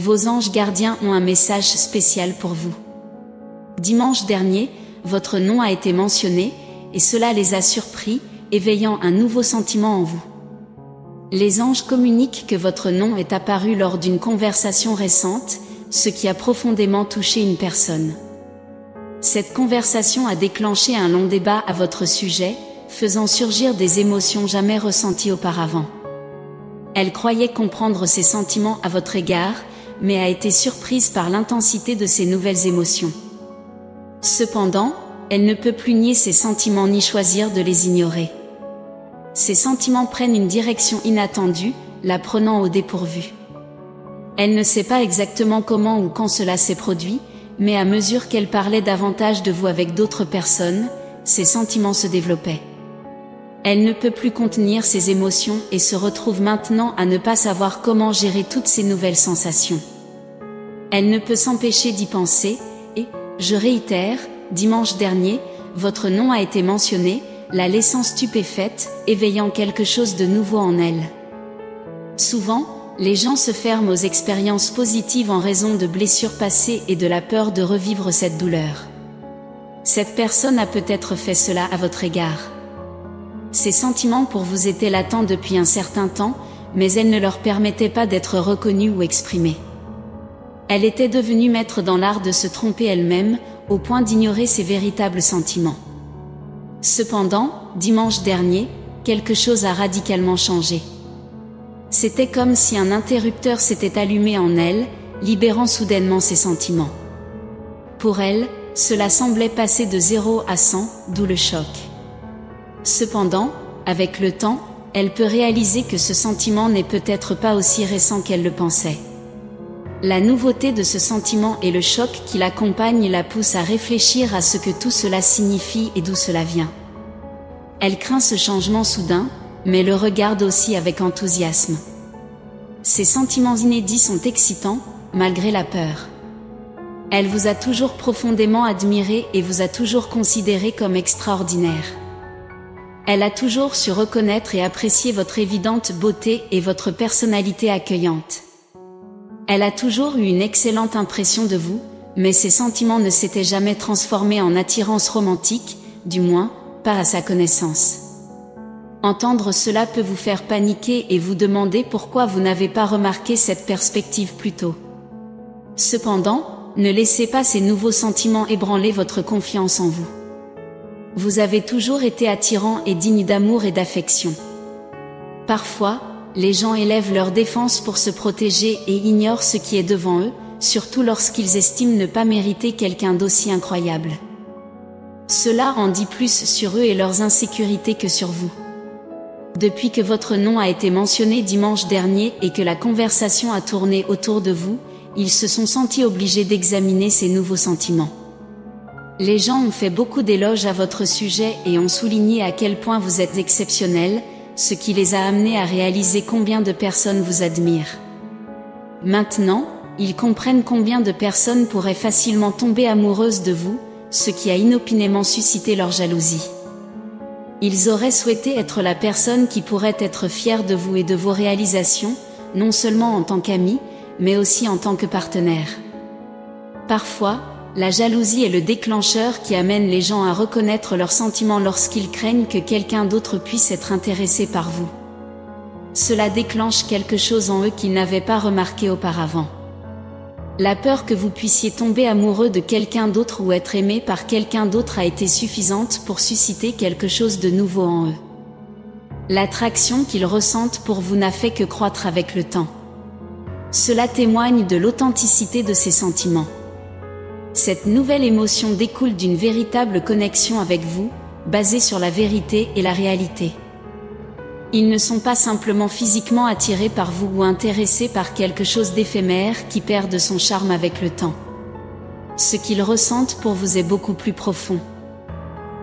vos anges gardiens ont un message spécial pour vous. Dimanche dernier, votre nom a été mentionné, et cela les a surpris, éveillant un nouveau sentiment en vous. Les anges communiquent que votre nom est apparu lors d'une conversation récente, ce qui a profondément touché une personne. Cette conversation a déclenché un long débat à votre sujet, faisant surgir des émotions jamais ressenties auparavant. Elle croyait comprendre ses sentiments à votre égard, mais a été surprise par l'intensité de ces nouvelles émotions. Cependant, elle ne peut plus nier ses sentiments ni choisir de les ignorer. Ces sentiments prennent une direction inattendue, la prenant au dépourvu. Elle ne sait pas exactement comment ou quand cela s'est produit, mais à mesure qu'elle parlait davantage de vous avec d'autres personnes, ses sentiments se développaient. Elle ne peut plus contenir ses émotions et se retrouve maintenant à ne pas savoir comment gérer toutes ces nouvelles sensations. Elle ne peut s'empêcher d'y penser, et, je réitère, dimanche dernier, votre nom a été mentionné, la laissant stupéfaite, éveillant quelque chose de nouveau en elle. Souvent, les gens se ferment aux expériences positives en raison de blessures passées et de la peur de revivre cette douleur. Cette personne a peut-être fait cela à votre égard. Ces sentiments pour vous étaient latents depuis un certain temps, mais elle ne leur permettait pas d'être reconnue ou exprimée. Elle était devenue maître dans l'art de se tromper elle-même, au point d'ignorer ses véritables sentiments. Cependant, dimanche dernier, quelque chose a radicalement changé. C'était comme si un interrupteur s'était allumé en elle, libérant soudainement ses sentiments. Pour elle, cela semblait passer de 0 à 100, d'où le choc. Cependant, avec le temps, elle peut réaliser que ce sentiment n'est peut-être pas aussi récent qu'elle le pensait. La nouveauté de ce sentiment et le choc qui l'accompagne la poussent à réfléchir à ce que tout cela signifie et d'où cela vient. Elle craint ce changement soudain, mais le regarde aussi avec enthousiasme. Ces sentiments inédits sont excitants, malgré la peur. Elle vous a toujours profondément admiré et vous a toujours considéré comme extraordinaire. Elle a toujours su reconnaître et apprécier votre évidente beauté et votre personnalité accueillante. Elle a toujours eu une excellente impression de vous, mais ses sentiments ne s'étaient jamais transformés en attirance romantique, du moins, pas à sa connaissance. Entendre cela peut vous faire paniquer et vous demander pourquoi vous n'avez pas remarqué cette perspective plus tôt. Cependant, ne laissez pas ces nouveaux sentiments ébranler votre confiance en vous. Vous avez toujours été attirant et digne d'amour et d'affection. Parfois, les gens élèvent leur défense pour se protéger et ignorent ce qui est devant eux, surtout lorsqu'ils estiment ne pas mériter quelqu'un d'aussi incroyable. Cela en dit plus sur eux et leurs insécurités que sur vous. Depuis que votre nom a été mentionné dimanche dernier et que la conversation a tourné autour de vous, ils se sont sentis obligés d'examiner ces nouveaux sentiments. Les gens ont fait beaucoup d'éloges à votre sujet et ont souligné à quel point vous êtes exceptionnel, ce qui les a amenés à réaliser combien de personnes vous admirent. Maintenant, ils comprennent combien de personnes pourraient facilement tomber amoureuses de vous, ce qui a inopinément suscité leur jalousie. Ils auraient souhaité être la personne qui pourrait être fière de vous et de vos réalisations, non seulement en tant qu'ami, mais aussi en tant que partenaire. Parfois, la jalousie est le déclencheur qui amène les gens à reconnaître leurs sentiments lorsqu'ils craignent que quelqu'un d'autre puisse être intéressé par vous. Cela déclenche quelque chose en eux qu'ils n'avaient pas remarqué auparavant. La peur que vous puissiez tomber amoureux de quelqu'un d'autre ou être aimé par quelqu'un d'autre a été suffisante pour susciter quelque chose de nouveau en eux. L'attraction qu'ils ressentent pour vous n'a fait que croître avec le temps. Cela témoigne de l'authenticité de ces sentiments. Cette nouvelle émotion découle d'une véritable connexion avec vous, basée sur la vérité et la réalité. Ils ne sont pas simplement physiquement attirés par vous ou intéressés par quelque chose d'éphémère qui perd de son charme avec le temps. Ce qu'ils ressentent pour vous est beaucoup plus profond.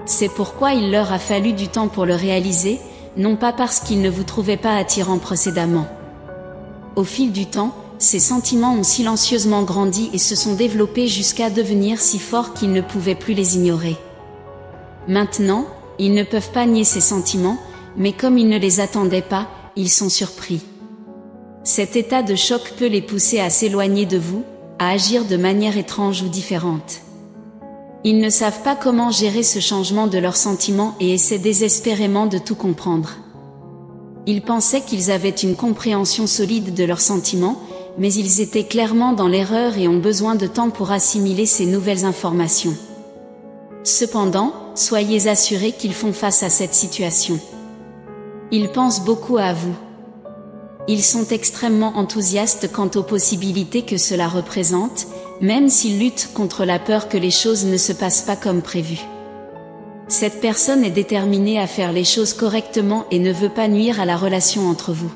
C'est pourquoi il leur a fallu du temps pour le réaliser, non pas parce qu'ils ne vous trouvaient pas attirant précédemment. Au fil du temps, ces sentiments ont silencieusement grandi et se sont développés jusqu'à devenir si forts qu'ils ne pouvaient plus les ignorer. Maintenant, ils ne peuvent pas nier ces sentiments, mais comme ils ne les attendaient pas, ils sont surpris. Cet état de choc peut les pousser à s'éloigner de vous, à agir de manière étrange ou différente. Ils ne savent pas comment gérer ce changement de leurs sentiments et essaient désespérément de tout comprendre. Ils pensaient qu'ils avaient une compréhension solide de leurs sentiments, mais ils étaient clairement dans l'erreur et ont besoin de temps pour assimiler ces nouvelles informations. Cependant, soyez assurés qu'ils font face à cette situation. Ils pensent beaucoup à vous. Ils sont extrêmement enthousiastes quant aux possibilités que cela représente, même s'ils luttent contre la peur que les choses ne se passent pas comme prévu. Cette personne est déterminée à faire les choses correctement et ne veut pas nuire à la relation entre vous.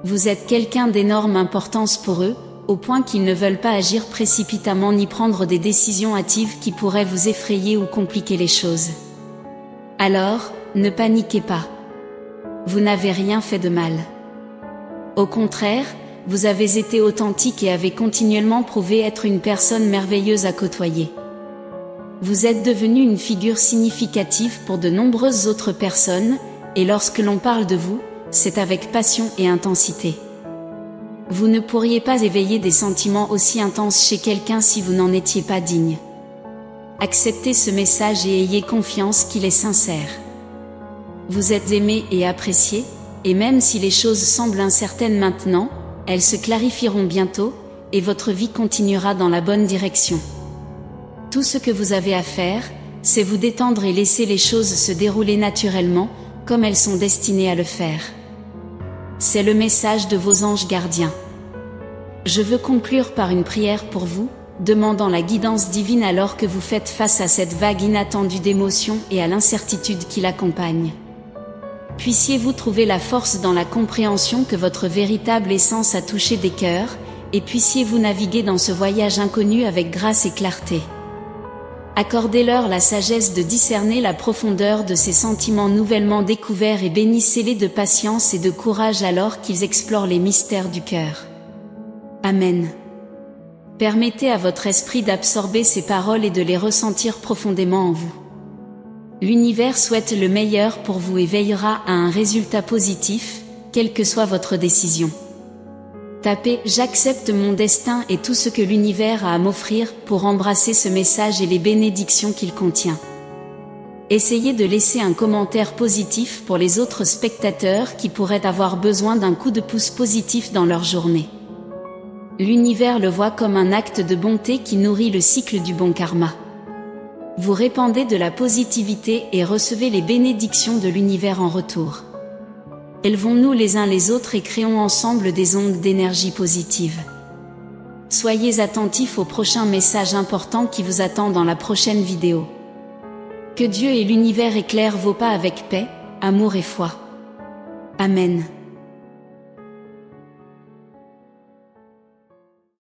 Vous êtes quelqu'un d'énorme importance pour eux, au point qu'ils ne veulent pas agir précipitamment ni prendre des décisions hâtives qui pourraient vous effrayer ou compliquer les choses. Alors, ne paniquez pas. Vous n'avez rien fait de mal. Au contraire, vous avez été authentique et avez continuellement prouvé être une personne merveilleuse à côtoyer. Vous êtes devenu une figure significative pour de nombreuses autres personnes, et lorsque l'on parle de vous, c'est avec passion et intensité. Vous ne pourriez pas éveiller des sentiments aussi intenses chez quelqu'un si vous n'en étiez pas digne. Acceptez ce message et ayez confiance qu'il est sincère. Vous êtes aimé et apprécié, et même si les choses semblent incertaines maintenant, elles se clarifieront bientôt, et votre vie continuera dans la bonne direction. Tout ce que vous avez à faire, c'est vous détendre et laisser les choses se dérouler naturellement, comme elles sont destinées à le faire. C'est le message de vos anges gardiens. Je veux conclure par une prière pour vous, demandant la guidance divine alors que vous faites face à cette vague inattendue d'émotions et à l'incertitude qui l'accompagne. Puissiez-vous trouver la force dans la compréhension que votre véritable essence a touché des cœurs, et puissiez-vous naviguer dans ce voyage inconnu avec grâce et clarté. Accordez-leur la sagesse de discerner la profondeur de ces sentiments nouvellement découverts et bénissez-les de patience et de courage alors qu'ils explorent les mystères du cœur. Amen. Permettez à votre esprit d'absorber ces paroles et de les ressentir profondément en vous. L'univers souhaite le meilleur pour vous et veillera à un résultat positif, quelle que soit votre décision. Tapez « J'accepte mon destin et tout ce que l'univers a à m'offrir » pour embrasser ce message et les bénédictions qu'il contient. Essayez de laisser un commentaire positif pour les autres spectateurs qui pourraient avoir besoin d'un coup de pouce positif dans leur journée. L'univers le voit comme un acte de bonté qui nourrit le cycle du bon karma. Vous répandez de la positivité et recevez les bénédictions de l'univers en retour. Élevons-nous les uns les autres et créons ensemble des ondes d'énergie positive. Soyez attentifs au prochain message important qui vous attend dans la prochaine vidéo. Que Dieu et l'univers éclairent vos pas avec paix, amour et foi. Amen.